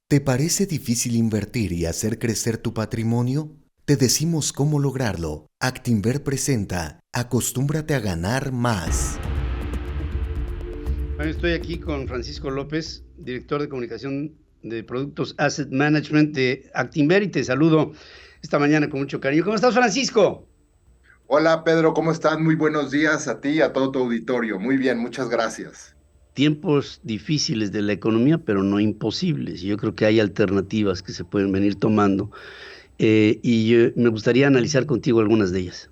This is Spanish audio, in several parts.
¿Te parece difícil invertir y hacer crecer tu patrimonio? Te decimos cómo lograrlo. Actinver presenta Acostúmbrate a ganar más. Bueno, estoy aquí con Francisco López, director de comunicación de productos Asset Management de Actinver, y te saludo esta mañana con mucho cariño. ¿Cómo estás, Francisco? Hola Pedro, ¿cómo estás? Muy buenos días a ti y a todo tu auditorio. Muy bien, muchas gracias. Tiempos difíciles de la economía, pero no imposibles. Yo creo que hay alternativas que se pueden venir tomando me gustaría analizar contigo algunas de ellas.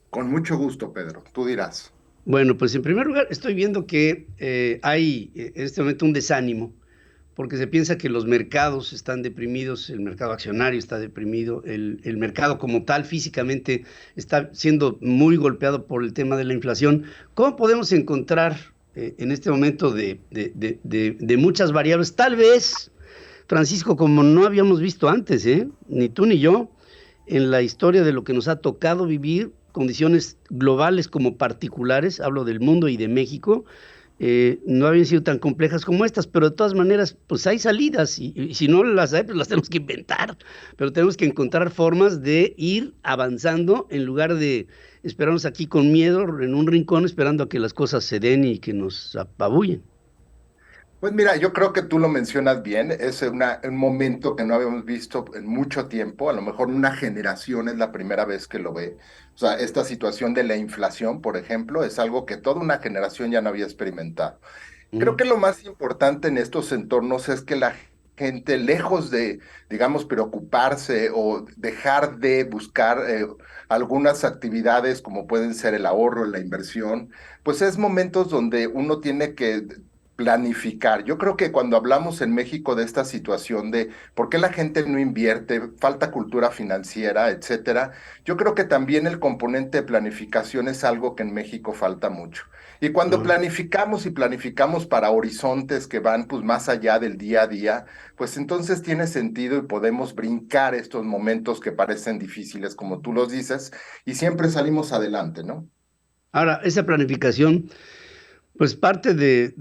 Con mucho gusto, Pedro. Tú dirás. Bueno, pues en primer lugar estoy viendo que hay en este momento un desánimo porque se piensa que los mercados están deprimidos, el mercado accionario está deprimido, el mercado como tal físicamente está siendo muy golpeado por el tema de la inflación. ¿Cómo podemos encontrar en este momento de muchas variables, tal vez, Francisco, como no habíamos visto antes, ni tú ni yo, en la historia de lo que nos ha tocado vivir, condiciones globales como particulares, hablo del mundo y de México, no habían sido tan complejas como estas, pero de todas maneras, pues hay salidas y si no las hay, pues las tenemos que inventar, pero tenemos que encontrar formas de ir avanzando en lugar de esperarnos aquí con miedo en un rincón esperando a que las cosas se den y que nos apabullen. Pues mira, yo creo que tú lo mencionas bien. Es un momento que no habíamos visto en mucho tiempo. A lo mejor una generación es la primera vez que lo ve. O sea, esta situación de la inflación, por ejemplo, es algo que toda una generación ya no había experimentado. Creo Mm. que lo más importante en estos entornos es que la gente, lejos de, digamos, preocuparse o dejar de buscar algunas actividades como pueden ser el ahorro, la inversión, pues es momentos donde uno tiene que planificar. Yo creo que cuando hablamos en México de esta situación de por qué la gente no invierte, falta cultura financiera, etcétera, yo creo que también el componente de planificación es algo que en México falta mucho. Y cuando Ah. planificamos y planificamos para horizontes que van pues más allá del día a día, pues entonces tiene sentido y podemos brincar estos momentos que parecen difíciles, como tú los dices, y siempre salimos adelante, ¿no? Ahora, esa planificación, pues parte de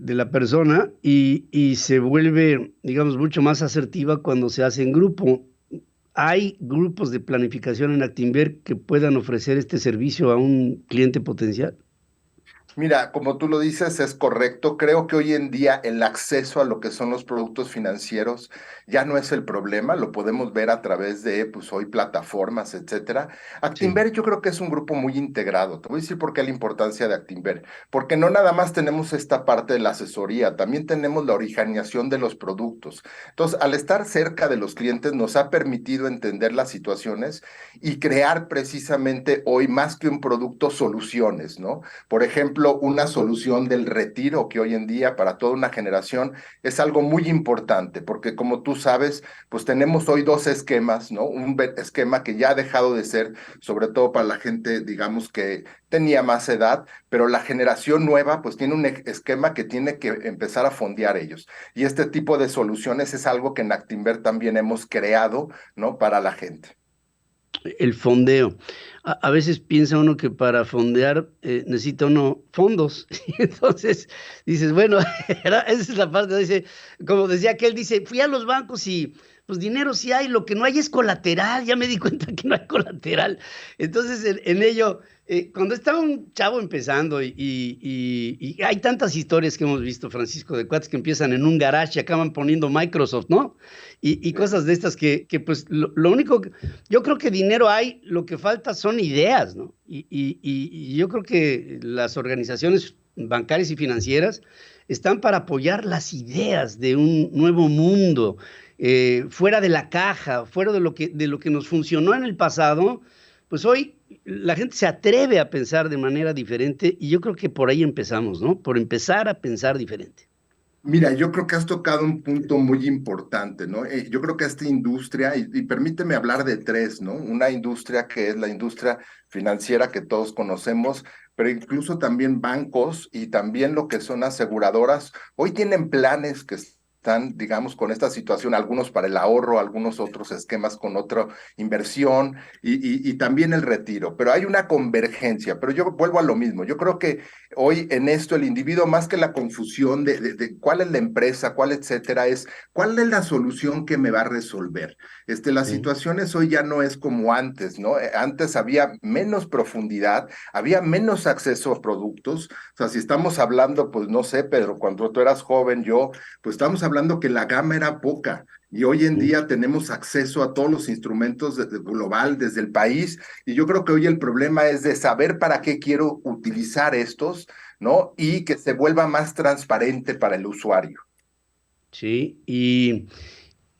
la persona y se vuelve, digamos, mucho más asertiva cuando se hace en grupo. ¿Hay grupos de planificación en Actinver que puedan ofrecer este servicio a un cliente potencial? Mira, como tú lo dices, es correcto. Creo que hoy en día el acceso a lo que son los productos financieros ya no es el problema, lo podemos ver a través de, pues hoy plataformas, etcétera. Sí. Actinver yo creo que es un grupo muy integrado. Te voy a decir por qué la importancia de Actinver. Porque no nada más tenemos esta parte de la asesoría, también tenemos la originación de los productos. Entonces, al estar cerca de los clientes nos ha permitido entender las situaciones y crear precisamente hoy más que un producto, soluciones, ¿no? Por ejemplo, una solución del retiro que hoy en día para toda una generación es algo muy importante, porque como tú sabes, pues tenemos hoy dos esquemas, ¿no? Esquema que ya ha dejado de ser, sobre todo para la gente, digamos, que tenía más edad, pero la generación nueva, pues tiene un esquema que tiene que empezar a fondear ellos. Y este tipo de soluciones es algo que en Actinver también hemos creado, ¿no? Para la gente. El fondeo. A veces piensa uno que para fondear necesita uno fondos. Y entonces dices, bueno, esa es la parte, dice, como decía aquel, dice, fui a los bancos y pues dinero sí hay, lo que no hay es colateral, ya me di cuenta que no hay colateral. Entonces en ello, cuando estaba un chavo empezando y hay tantas historias que hemos visto, Francisco, de cuates que empiezan en un garage y acaban poniendo Microsoft, ¿no? Y cosas de estas que pues lo único yo creo que dinero hay, lo que falta son ideas, ¿no? Y yo creo que las organizaciones bancarias y financieras están para apoyar las ideas de un nuevo mundo, fuera de la caja, fuera de lo que nos funcionó en el pasado, pues hoy la gente se atreve a pensar de manera diferente y yo creo que por ahí empezamos, ¿no? Por empezar a pensar diferente. Mira, yo creo que has tocado un punto muy importante, ¿no? Yo creo que esta industria, y permíteme hablar de tres, ¿no? Una industria que es la industria financiera que todos conocemos, pero incluso también bancos y también lo que son aseguradoras, hoy tienen planes que están, digamos, con esta situación, algunos para el ahorro, algunos otros esquemas con otra inversión y también el retiro. Pero hay una convergencia, pero yo vuelvo a lo mismo. Yo creo que hoy en esto el individuo, más que la confusión de cuál es la empresa, cuál etcétera, es cuál es la solución que me va a resolver. Las Sí. situaciones hoy ya no es como antes, ¿no? Antes había menos profundidad, había menos acceso a productos. O sea, si estamos hablando, pues no sé, Pedro, cuando tú eras joven, yo, pues estamos hablando que la gama era poca. Y hoy en Mm. día tenemos acceso a todos los instrumentos global desde el país. Y yo creo que hoy el problema es de saber para qué quiero utilizar estos, ¿no? Y que se vuelva más transparente para el usuario. Sí, y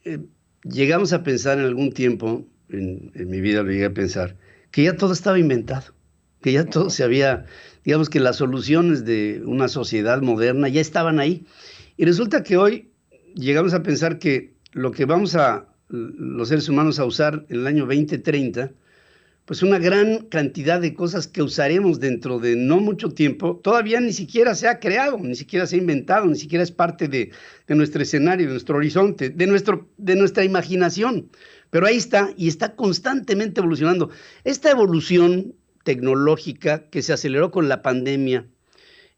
eh, llegamos a pensar en algún tiempo, en mi vida lo llegué a pensar, que ya todo estaba inventado, que ya todo Ujú. se había, digamos que las soluciones de una sociedad moderna ya estaban ahí. Y resulta que hoy llegamos a pensar que lo que vamos a, los seres humanos a usar en el año 2030, pues una gran cantidad de cosas que usaremos dentro de no mucho tiempo, todavía ni siquiera se ha creado, ni siquiera se ha inventado, ni siquiera es parte de nuestro escenario, de nuestro horizonte, de nuestra imaginación. Pero ahí está y está constantemente evolucionando. Esta evolución tecnológica que se aceleró con la pandemia,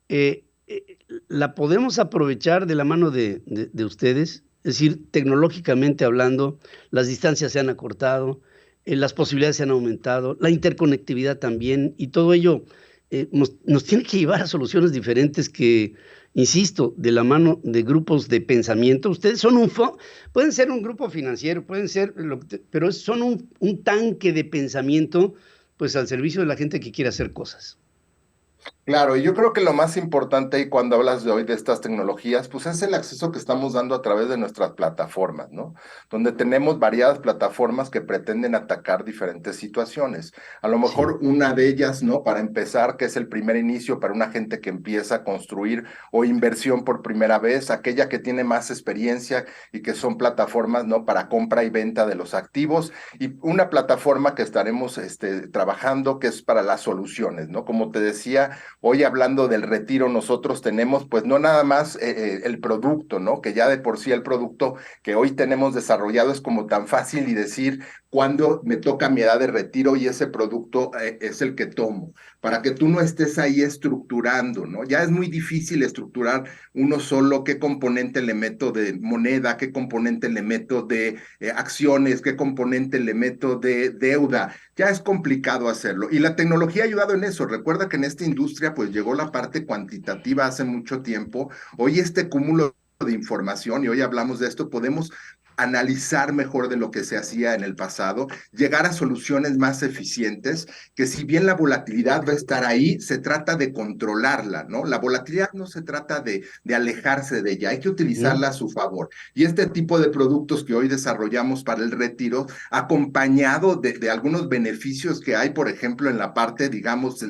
eh, eh, la podemos aprovechar de la mano de ustedes, es decir, tecnológicamente hablando, las distancias se han acortado, las posibilidades se han aumentado, la interconectividad también, y todo ello nos tiene que llevar a soluciones diferentes que, insisto, de la mano de grupos de pensamiento. Ustedes son pueden ser un grupo financiero, pueden ser, pero son un tanque de pensamiento, pues al servicio de la gente que quiere hacer cosas. Claro, y yo creo que lo más importante y cuando hablas de hoy de estas tecnologías, pues es el acceso que estamos dando a través de nuestras plataformas, ¿no? Donde tenemos variadas plataformas que pretenden atacar diferentes situaciones. A lo Sí. mejor una de ellas, ¿no? Para empezar, que es el primer inicio para una gente que empieza a construir o inversión por primera vez, aquella que tiene más experiencia y que son plataformas, ¿no? Para compra y venta de los activos y una plataforma que estaremos trabajando que es para las soluciones, ¿no? Como te decía, hoy hablando del retiro, nosotros tenemos pues no nada más el producto, ¿no? Que ya de por sí el producto que hoy tenemos desarrollado es como tan fácil y decir cuándo me toca mi edad de retiro y ese producto es el que tomo, para que tú no estés ahí estructurando, ¿no? Ya es muy difícil estructurar uno solo qué componente le meto de moneda, qué componente le meto de acciones, qué componente le meto de deuda. Ya es complicado hacerlo. Y la tecnología ha ayudado en eso. Recuerda que en esta industria pues llegó la parte cuantitativa hace mucho tiempo. Hoy este cúmulo de información, y hoy hablamos de esto, podemos analizar mejor de lo que se hacía en el pasado, llegar a soluciones más eficientes, que si bien la volatilidad va a estar ahí, se trata de controlarla, ¿no? La volatilidad no se trata de alejarse de ella, hay que Ujú. utilizarla a su favor. Y este tipo de productos que hoy desarrollamos para el retiro, acompañado de algunos beneficios que hay, por ejemplo, en la parte, digamos,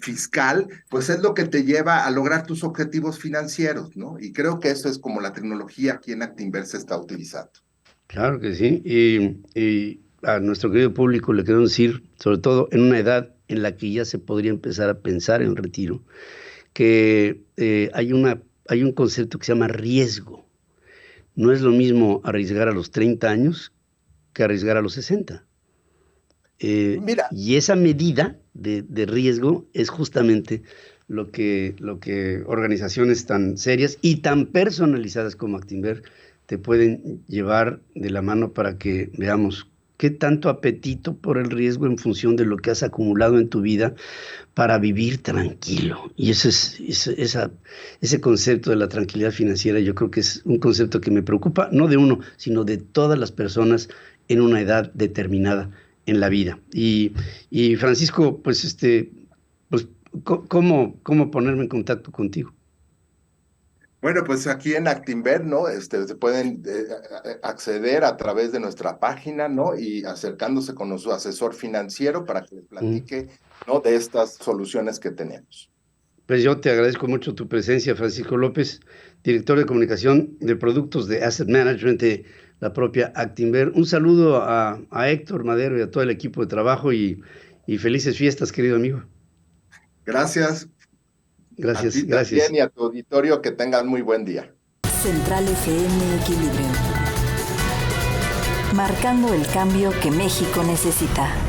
fiscal, pues es lo que te lleva a lograr tus objetivos financieros, ¿no? Y creo que eso es como la tecnología aquí en Actinver se está utilizando. Claro que sí. Y a nuestro querido público le quiero decir, sobre todo en una edad en la que ya se podría empezar a pensar en retiro, que hay un concepto que se llama riesgo. No es lo mismo arriesgar a los 30 años que arriesgar a los 60. Mira, Y esa medida de riesgo es justamente lo que organizaciones tan serias y tan personalizadas como Actinver te pueden llevar de la mano para que veamos qué tanto apetito por el riesgo en función de lo que has acumulado en tu vida para vivir tranquilo. Y ese concepto de la tranquilidad financiera, yo creo que es un concepto que me preocupa, no de uno, sino de todas las personas en una edad determinada en la vida. Y Francisco, pues pues, ¿cómo ponerme en contacto contigo? bueno, pues aquí en Actinver, ¿no? Se pueden acceder a través de nuestra página, ¿no? Y acercándose con su asesor financiero para que les Mm. platique, ¿no? De estas soluciones que tenemos. Pues yo te agradezco mucho tu presencia, Francisco López, director de comunicación de productos de Asset Management de la propia Actinver. Un saludo a Héctor Madero y a todo el equipo de trabajo y felices fiestas, querido amigo. Gracias a Gracias, ti también gracias. y a tu auditorio, que tengan muy buen día. Central FM Equilibrium. Marcando el cambio que México necesita.